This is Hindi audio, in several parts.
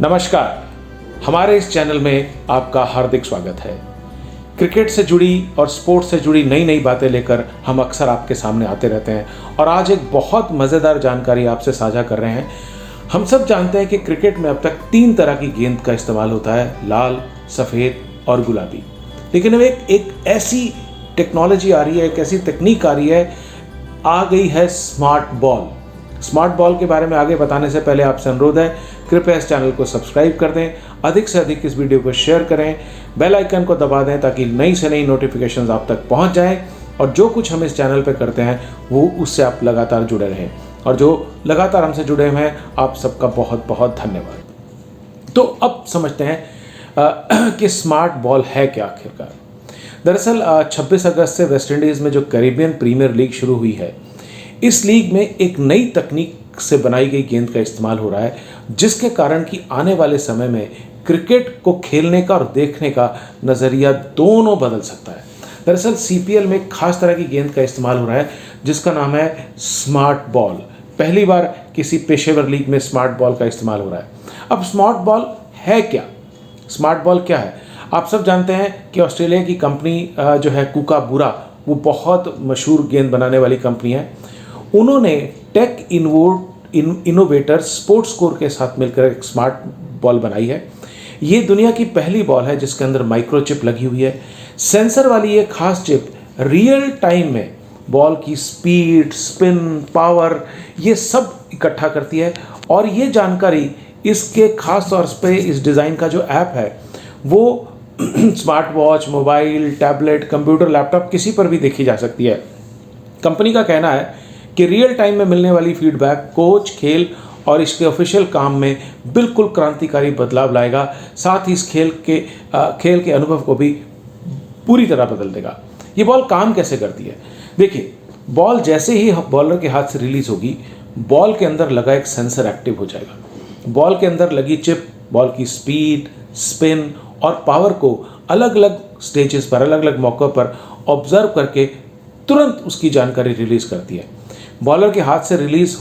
नमस्कार, हमारे इस चैनल में आपका हार्दिक स्वागत है। क्रिकेट से जुड़ी और स्पोर्ट्स से जुड़ी नई नई बातें लेकर हम अक्सर आपके सामने आते रहते हैं और आज एक बहुत मज़ेदार जानकारी आपसे साझा कर रहे हैं। हम सब जानते हैं कि क्रिकेट में अब तक 3 तरह की गेंद का इस्तेमाल होता है, लाल, सफ़ेद और गुलाबी। लेकिन अब एक ऐसी टेक्नोलॉजी आ रही है, एक ऐसी तकनीक आ रही है, आ गई है स्मार्ट बॉल। स्मार्ट बॉल के बारे में आगे बताने से पहले आपसे अनुरोध है, कृपया इस चैनल को सब्सक्राइब कर दें, अधिक से अधिक इस वीडियो को शेयर करें, बेल आइकन को दबा दें ताकि नई से नई नोटिफिकेशंस आप तक पहुंच जाएं और जो कुछ हम इस चैनल पे करते हैं वो उससे आप लगातार जुड़े रहें। और जो लगातार हमसे जुड़े हुए हैं, आप सबका बहुत बहुत धन्यवाद। तो अब समझते हैं कि स्मार्ट बॉल है क्या आखिरकार। दरअसल 26 अगस्त से वेस्ट इंडीज़ में जो कैरिबियन प्रीमियर लीग शुरू हुई है, इस लीग में एक नई तकनीक से बनाई गई गेंद का इस्तेमाल हो रहा है, जिसके कारण कि आने वाले समय में क्रिकेट को खेलने का और देखने का नज़रिया दोनों बदल सकता है। दरअसल सीपीएल में एक खास तरह की गेंद का इस्तेमाल हो रहा है जिसका नाम है स्मार्ट बॉल। पहली बार किसी पेशेवर लीग में स्मार्ट बॉल का इस्तेमाल हो रहा है। अब स्मार्ट बॉल है क्या? स्मार्ट बॉल क्या है? आप सब जानते हैं कि ऑस्ट्रेलिया की कंपनी जो है कूकाबूरा, वो बहुत मशहूर गेंद बनाने वाली कंपनी है। उन्होंने टेक इनोवेटर स्पोर्ट्स स्कोर के साथ मिलकर एक स्मार्ट बॉल बनाई है। ये दुनिया की पहली बॉल है जिसके अंदर माइक्रोचिप लगी हुई है। सेंसर वाली ये खास चिप रियल टाइम में बॉल की स्पीड, स्पिन, पावर, ये सब इकट्ठा करती है और ये जानकारी इसके खास तौर पे इस डिज़ाइन का जो ऐप है वो smart watch, mobile, tablet, computer, laptop किसी पर भी देखी जा सकती है। कंपनी का कहना है कि रियल टाइम में मिलने वाली फीडबैक कोच, खेल और इसके ऑफिशियल काम में बिल्कुल क्रांतिकारी बदलाव लाएगा, साथ ही इस खेल के अनुभव को भी पूरी तरह बदल देगा। ये बॉल काम कैसे करती है? देखिए, बॉल जैसे ही बॉलर के हाथ से रिलीज होगी, बॉल के अंदर लगा एक सेंसर एक्टिव हो जाएगा। बॉल के अंदर लगी चिप बॉल की स्पीड, स्पिन और पावर को अलग अलग स्टेजेस पर, अलग अलग मौक़ों पर ऑब्जर्व करके तुरंत उसकी जानकारी रिलीज करती है। बॉलर के हाथ से रिलीज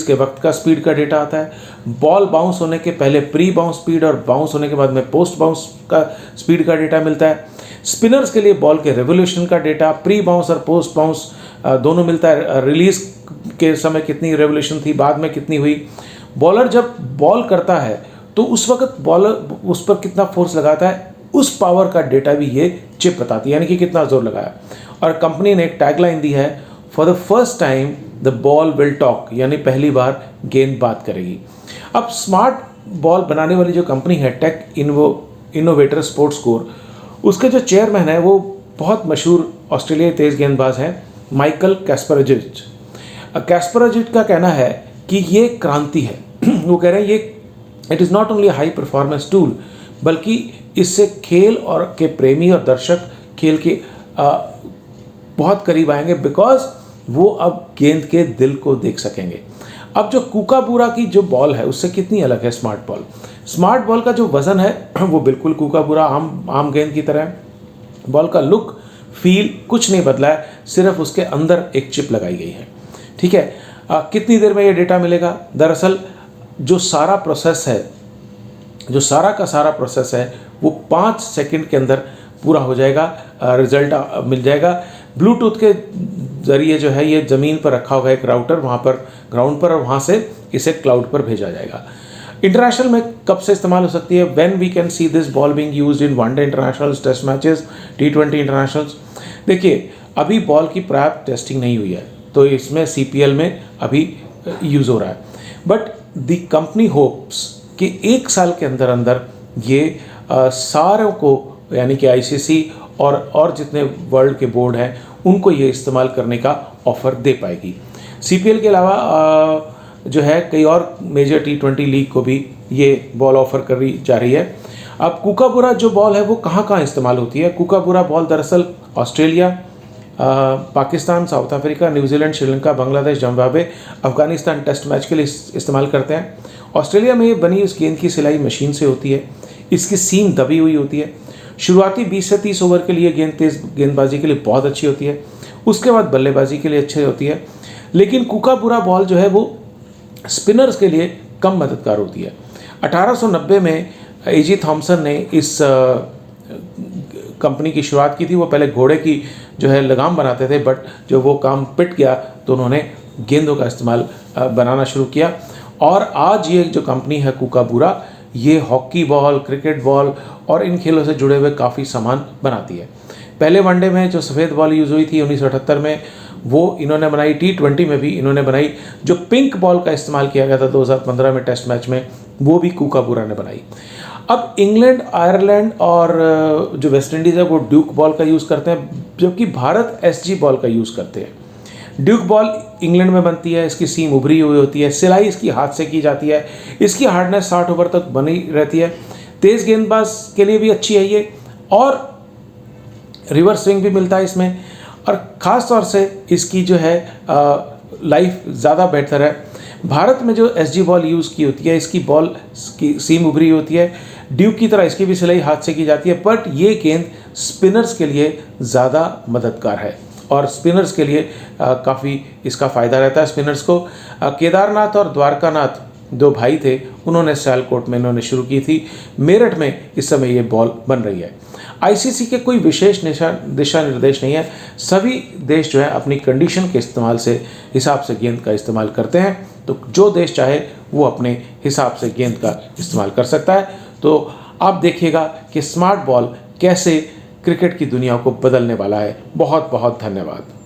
के वक्त का स्पीड का डेटा आता है। बॉल बाउंस होने के पहले प्री बाउंस स्पीड और बाउंस होने के बाद में पोस्ट बाउंस का स्पीड का डेटा मिलता है। स्पिनर्स के लिए बॉल के रेवोल्यूशन का डेटा प्री बाउंस और पोस्ट बाउंस दोनों मिलता है। रिलीज के समय कितनी रेवोल्यूशन थी, बाद में कितनी हुई। बॉलर जब बॉल करता है तो उस वक्त बॉलर उस पर कितना फोर्स लगाता है, उस पावर का डेटा भी ये चिप बताती है, यानी कि कितना जोर लगाया। और कंपनी ने एक टैगलाइन दी है, for the first time the ball will talk, यानी पहली बार गेंद बात करेगी। अब स्मार्ट बॉल बनाने वाली जो कंपनी है टेक इनोवेटर स्पोर्ट्स स्कोर, उसके जो चेयरमैन है वो बहुत मशहूर ऑस्ट्रेलियाई तेज गेंदबाज हैं माइकल कैस्परजिच। कैस्परजिच का कहना है कि ये क्रांति है। वो कह रहे हैं ये it is not only high performance tool, बल्कि इससे खेल और के प्रेमी और दर्शक खेल के बहुत करीब आएंगे, बिकॉज वो अब गेंद के दिल को देख सकेंगे। अब जो कूकाबूरा की जो बॉल है उससे कितनी अलग है स्मार्ट बॉल? स्मार्ट बॉल का जो वज़न है वो बिल्कुल कूकाबूरा आम गेंद की तरह है। बॉल का लुक, फील कुछ नहीं बदला है, सिर्फ उसके अंदर एक चिप लगाई गई है। ठीक है, कितनी देर में ये डेटा मिलेगा? दरअसल जो सारा का सारा प्रोसेस है वो 5 सेकंड के अंदर पूरा हो जाएगा। रिजल्ट मिल जाएगा। ब्लूटूथ के ज़रिए जो है ये ज़मीन पर रखा होगा एक राउटर, वहाँ पर ग्राउंड पर, और वहाँ से इसे क्लाउड पर भेजा जाएगा। इंटरनेशनल में कब से इस्तेमाल हो सकती है? When we can see this ball being used in one day internationals, test matches, T20 internationals. देखिए, अभी बॉल की पर्याप्त टेस्टिंग नहीं हुई है, तो इसमें सीपीएल में अभी यूज़ हो रहा है। बट द कंपनी होप्स कि 1 साल के अंदर अंदर ये सारों को, यानी कि आईसीसी और जितने वर्ल्ड के बोर्ड हैं उनको ये इस्तेमाल करने का ऑफ़र दे पाएगी। सीपीएल के अलावा जो है कई और मेजर T20 लीग को भी ये बॉल ऑफ़र करी जा रही है। अब कूकाबूरा जो बॉल है वो कहाँ कहाँ इस्तेमाल होती है? कूकाबूरा बॉल दरअसल Australia, Pakistan, South Africa, New Zealand, Sri Lanka, Bangladesh, Zimbabwe, Afghanistan test match के लिए इस्तेमाल करते हैं। ऑस्ट्रेलिया में ये बनी इस गेंद की सिलाई मशीन से होती है। इसकी सीम दबी हुई होती है। शुरुआती 20 से 30 ओवर के लिए गेंदबाजी के लिए बहुत अच्छी होती है, उसके बाद बल्लेबाजी के लिए अच्छी होती है। लेकिन कूकाबूरा बॉल जो है वो स्पिनर्स के लिए कम मददगार होती है। 1890 में एजी थॉमसन ने इस कंपनी की शुरुआत की थी। वो पहले घोड़े की जो है लगाम बनाते थे, बट जब वो काम पिट गया तो उन्होंने गेंदों का इस्तेमाल बनाना शुरू किया। और आज ये जो कंपनी है कूकाबूरा, ये हॉकी बॉल, क्रिकेट बॉल और इन खेलों से जुड़े हुए काफ़ी सामान बनाती है। पहले वनडे में जो सफ़ेद बॉल यूज़ हुई थी 1978 में, वो इन्होंने बनाई। T20 में भी इन्होंने बनाई। जो पिंक बॉल का इस्तेमाल किया गया था 2015 में टेस्ट मैच में, वो भी कूकाबूरा ने बनाई। अब इंग्लैंड, आयरलैंड और जो वेस्ट इंडीज़ है वो ड्यूक बॉल का यूज़ करते हैं, जबकि भारत SG बॉल का यूज़ करते हैं। ड्यूक बॉल इंग्लैंड में बनती है, इसकी सीम उभरी हुई होती है, सिलाई इसकी हाथ से की जाती है, इसकी हार्डनेस 60 ओवर तक बनी रहती है, तेज़ गेंदबाज के लिए भी अच्छी है ये, और रिवर्स स्विंग भी मिलता है इसमें, और ख़ास तौर से इसकी जो है लाइफ ज़्यादा बेहतर है। भारत में जो SG बॉल यूज़ की होती है, इसकी बॉल की सीम उभरी होती है, ड्यूक की तरह इसकी भी सिलाई हाथ से की जाती है, बट ये गेंद स्पिनर्स के लिए ज़्यादा मददगार है और स्पिनर्स के लिए काफ़ी इसका फ़ायदा रहता है स्पिनर्स को। केदारनाथ और द्वारकानाथ दो भाई थे, उन्होंने सियालकोट में इन्होंने शुरू की थी। मेरठ में इस समय ये बॉल बन रही है। ICC के कोई विशेष दिशा निर्देश नहीं है। सभी देश जो है अपनी कंडीशन के इस्तेमाल से हिसाब से गेंद का इस्तेमाल करते हैं, तो जो देश चाहे वो अपने हिसाब से गेंद का इस्तेमाल कर सकता है। तो आप देखिएगा कि स्मार्ट बॉल कैसे क्रिकेट की दुनिया को बदलने वाला है। बहुत बहुत धन्यवाद।